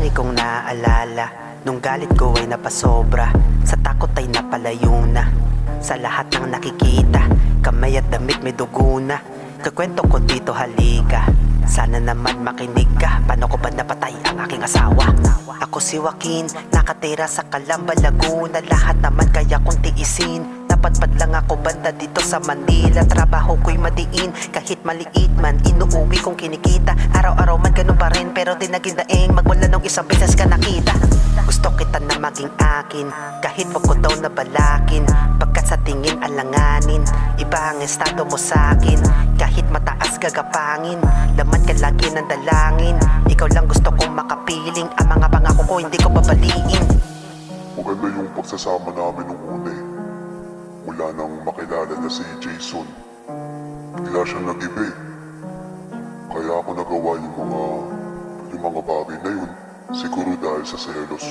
Lagi kong naaalala nung galit ko ay napasobra, sa takot ay napalayo na. Sa lahat ng nakikita, kamay at damit may dugo na. Kakwento ko dito, halika, sana naman makinig ka. Paano ko ba napatay ang aking asawa? Ako si Joaquin, nakatira sa Calamba, Laguna. Lahat naman kaya kong tiisin. Napadpad lang ako banda dito sa Manila. Trabaho ko'y madiin, kahit maliit man, inuuwi kong kinikita. Araw-araw man ganun pa rin, pero di naging daing magmula nung isang beses ka nakita. Gusto kita na maging akin, kahit wag ko daw nabalakin. Pagkat sa tingin alanganin, iba ang estado mo sa'kin. Kahit mataas gagapangin, laman ka lagi ng dalangin. Ikaw lang gusto kong makapiling, ang mga pangako ko hindi ko babaliin. Maganda yung pagsasama namin nung una eh. Mula nang makilala na si Jason, bigla siyang nag-iba eh. Kaya ako nagawa yung mga bagay na yun, siguro dahil sa selos.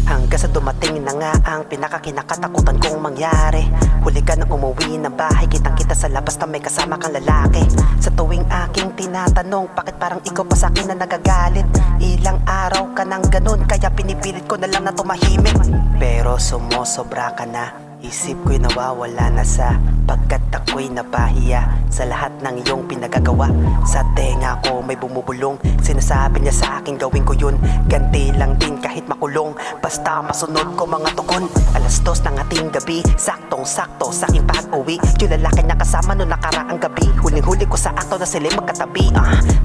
Hanggang sa dumating na nga ang pinakakinakatakutan kong mangyari. Huli ka nang umuwi ng bahay, kitang-kita sa labas na may kasama kang lalaki. Sa tuwing aking tinatanong, bakit parang ikaw pa sa'kin na nagagalit? Ilang araw ka nang ganun, kaya pinipilit ko na lang na tumahimik. Pero sumusobra ka na, isip ko'y nawawala na sa pagkat ako'y napahiya sa lahat ng iyong pinagagawa. Sa tenga ko may bumubulong, sinasabi niya sa akin gawin ko yun. Ganti lang din kahit makulong, basta masunod ko mga tukon. 2:00 ng ating gabi, saktong-sakto sa aking pag-uwi. Yung lalaki na kasama noong nakaraang gabi, huling-huli ko sa akto na sila magkatabi.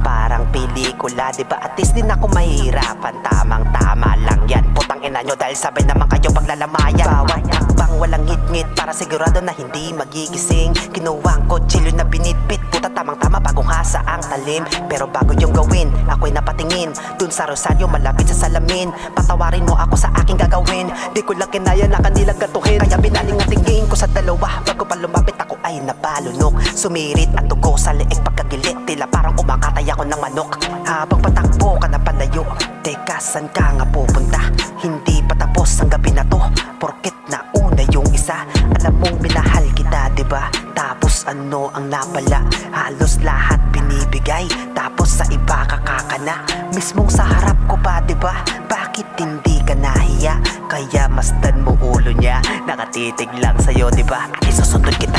Parang pelikula, diba? At least din ako mahihirapan, tamang-tama lang yan. Putang ina nyo dahil sabay naman kayo paglalamayan. Bawat hakbang walang ngit-ngit para sigurado na hindi magigising. Kinuha ang kutsilyo na binitbit, puta tamang-tama bagong hasa ang talim. Pero bago yung gawin, ako'y napatingin dun sa rosaryo malapit sa salamin. Patawarin mo ako sa aking gagawin, di ko lang kinaya na kanilang gatuhin. Kaya binaling ang tingin ko sa dalawa, bago pa lumapit ako ay napalunok. Sumirit ang dugo sa leeg pagkagilit, tila parang umakatay ako ng manok. Habang patakbo ka na palayo, teka saan ka nga pupunta? Hindi pa tapos ang gabi na to, porket nauna yung isa. Alam mong minahal kita, diba? Tapos ano ang napala? Halos lahat binibigay, tapos sa iba kakakana. Mismong sa harap ko pa, diba? Bakit hindi ka nahiya? Kaya masdan mo ulo niya, nakatitig lang sa'yo, diba? At isusundot kita.